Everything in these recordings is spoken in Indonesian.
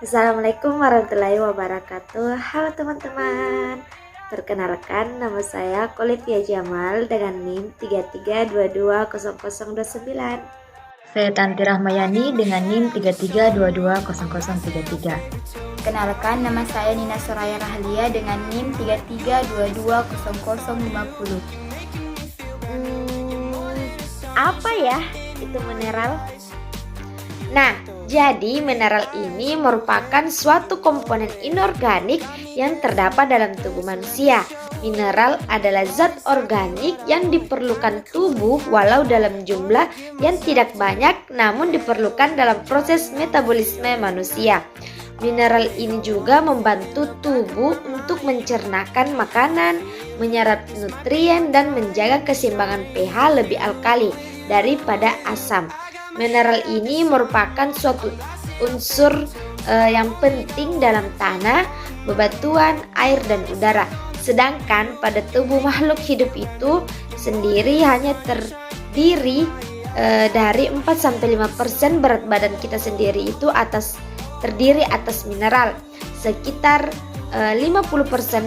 Assalamualaikum warahmatullahi wabarakatuh. Halo teman-teman. Perkenalkan, nama saya Kolivia Jamal dengan NIM 33220029. Saya Tanti Rahmayani dengan NIM 33220033. Kenalkan, nama saya Nina Soraya Rahlia dengan NIM 33220050. Apa ya itu mineral? Nah, jadi mineral ini merupakan suatu komponen inorganik yang terdapat dalam tubuh manusia. Mineral adalah zat organik yang diperlukan tubuh walau dalam jumlah yang tidak banyak, namun diperlukan dalam proses metabolisme manusia. Mineral ini juga membantu tubuh untuk mencernakan makanan, menyerap nutrien, dan menjaga keseimbangan pH lebih alkali daripada asam. Mineral ini merupakan suatu unsur yang penting dalam tanah, bebatuan, air, dan udara. Sedangkan pada tubuh makhluk hidup itu sendiri hanya terdiri dari 4-5% berat badan kita sendiri itu terdiri atas mineral. Sekitar 50%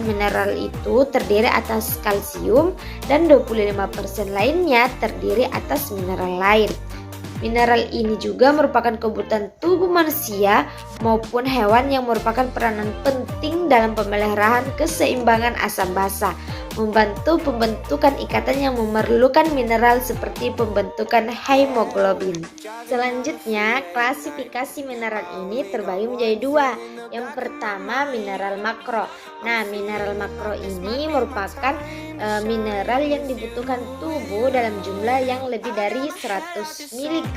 mineral itu terdiri atas kalsium dan 25% lainnya terdiri atas mineral lain. Mineral ini juga merupakan kebutuhan tubuh manusia maupun hewan yang merupakan peranan penting dalam pemeliharaan keseimbangan asam basa, membantu pembentukan ikatan yang memerlukan mineral seperti pembentukan hemoglobin. Selanjutnya, klasifikasi mineral ini terbagi menjadi dua. Yang pertama, mineral makro. Nah, mineral makro ini merupakan mineral yang dibutuhkan tubuh dalam jumlah yang lebih dari 100 mg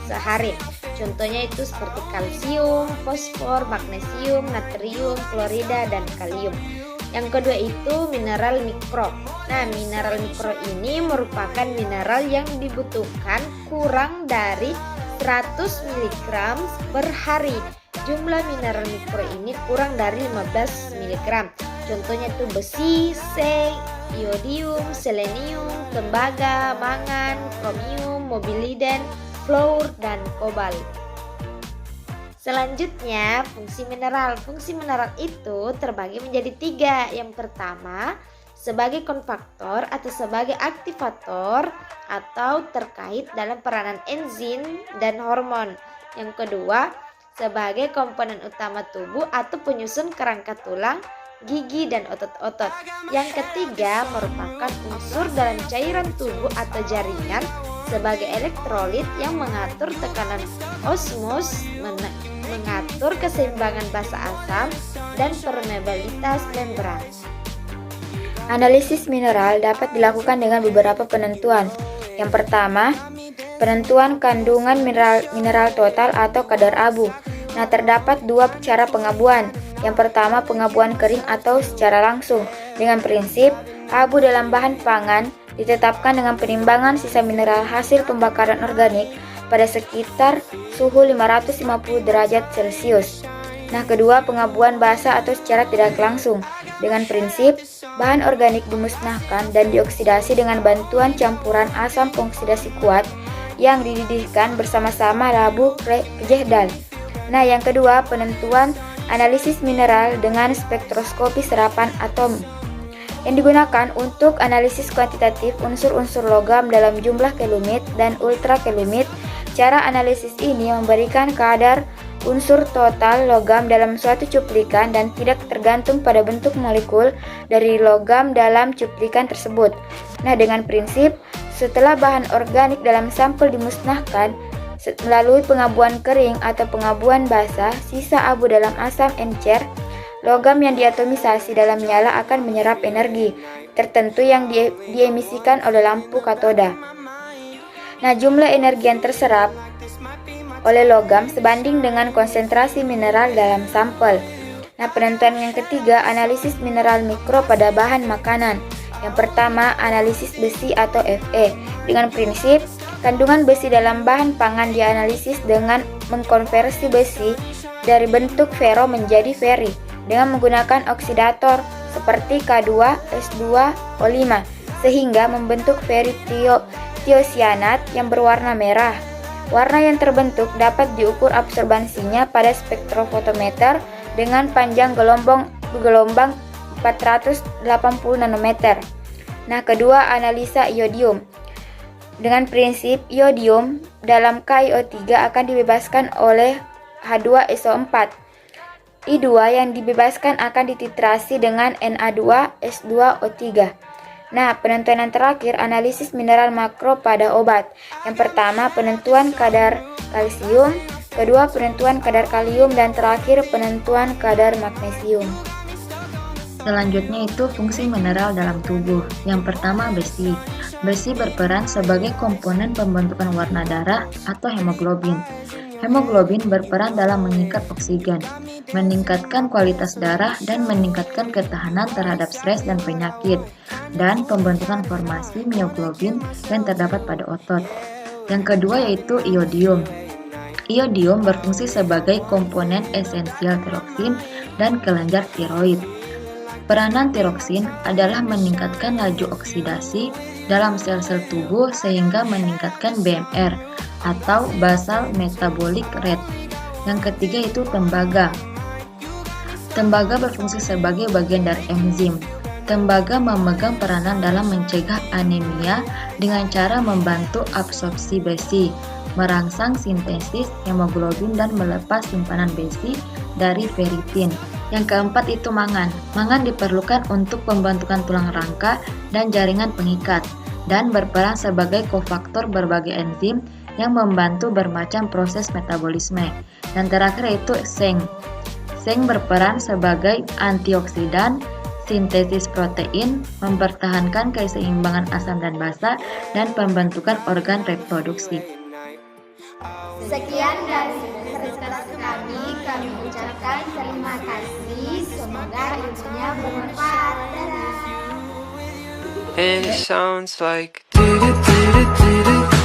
sehari. Contohnya itu seperti kalsium, fosfor, magnesium, natrium, klorida, dan kalium. Yang kedua itu mineral mikro. Nah, mineral mikro ini merupakan mineral yang dibutuhkan kurang dari 100 mg per hari. Jumlah mineral mikro ini kurang dari 15 mg. Contohnya itu besi, seng, iodium, selenium, tembaga, mangan, kromium, molybden, fluor, dan kobalt. Selanjutnya, fungsi mineral. Fungsi mineral itu terbagi menjadi tiga. Yang pertama, sebagai konfaktor atau sebagai aktivator atau terkait dalam peranan enzim dan hormon. Yang kedua, sebagai komponen utama tubuh atau penyusun kerangka tulang, gigi, dan otot-otot. Yang ketiga, merupakan unsur dalam cairan tubuh atau jaringan sebagai elektrolit yang mengatur tekanan osmos, mengatur keseimbangan basa asam, dan permeabilitas membran. Analisis mineral dapat dilakukan dengan beberapa penentuan. Yang pertama, penentuan kandungan mineral total atau kadar abu. Nah, terdapat dua cara pengabuan. Yang pertama, pengabuan kering atau secara langsung dengan prinsip abu dalam bahan pangan ditetapkan dengan penimbangan sisa mineral hasil pembakaran organik pada sekitar suhu 550 derajat Celcius. Nah, kedua, pengabuan basah atau secara tidak langsung dengan prinsip bahan organik dimusnahkan dan dioksidasi dengan bantuan campuran asam pengoksidasi kuat yang dididihkan bersama-sama labu kejehdal. Nah, yang kedua, penentuan analisis mineral dengan spektroskopi serapan atom yang digunakan untuk analisis kuantitatif unsur-unsur logam dalam jumlah kelumit dan ultrakelumit. Cara analisis ini memberikan kadar unsur total logam dalam suatu cuplikan dan tidak tergantung pada bentuk molekul dari logam dalam cuplikan tersebut. Nah, dengan prinsip setelah bahan organik dalam sampel dimusnahkan melalui pengabuan kering atau pengabuan basah, sisa abu dalam asam encer, logam yang diatomisasi dalam nyala akan menyerap energi tertentu yang diemisikan oleh lampu katoda. Nah, jumlah energi yang terserap oleh logam sebanding dengan konsentrasi mineral dalam sampel. Nah, penentuan yang ketiga, analisis mineral mikro pada bahan makanan. Yang pertama, analisis besi atau Fe dengan prinsip kandungan besi dalam bahan pangan dianalisis dengan mengkonversi besi dari bentuk fero menjadi feri dengan menggunakan oksidator seperti K2S2O5 sehingga membentuk feritiosianat yang berwarna merah. Warna yang terbentuk dapat diukur absorbansinya pada spektrofotometer dengan panjang gelombang 480 nanometer. Nah, kedua, analisa iodium. Dengan prinsip iodium dalam KiO3 akan dibebaskan oleh H2SO4. I2 yang dibebaskan akan dititrasi dengan Na2S2O3. Nah, penentuan yang terakhir, analisis mineral makro pada obat. Yang pertama, penentuan kadar kalsium, kedua, penentuan kadar kalium, dan terakhir, penentuan kadar magnesium. Selanjutnya itu fungsi mineral dalam tubuh. Yang pertama, besi. Besi berperan sebagai komponen pembentukan warna darah atau hemoglobin. Hemoglobin berperan dalam mengikat oksigen, meningkatkan kualitas darah dan meningkatkan ketahanan terhadap stres dan penyakit, dan pembentukan formasi mioglobin yang terdapat pada otot. Yang kedua yaitu iodium. Iodium berfungsi sebagai komponen esensial tiroksin dan kelenjar tiroid. Peranan tiroksin adalah meningkatkan laju oksidasi dalam sel-sel tubuh sehingga meningkatkan BMR atau basal metabolic rate. Yang ketiga itu tembaga. Tembaga berfungsi sebagai bagian dari enzim. Tembaga memegang peranan dalam mencegah anemia dengan cara membantu absorpsi besi, merangsang sintesis hemoglobin dan melepas simpanan besi dari ferritin. Yang keempat itu mangan. Mangan diperlukan untuk pembentukan tulang rangka dan jaringan pengikat dan berperan sebagai kofaktor berbagai enzim yang membantu bermacam proses metabolisme. Dan terakhir itu seng. Seng berperan sebagai antioksidan, sintesis protein, mempertahankan keseimbangan asam dan basa, dan pembentukan organ reproduksi. Sekian dari presentasi kami ucapkan terima kasih. Semoga ilmunya bermanfaat. Dadah. And it sounds like do do do do do do.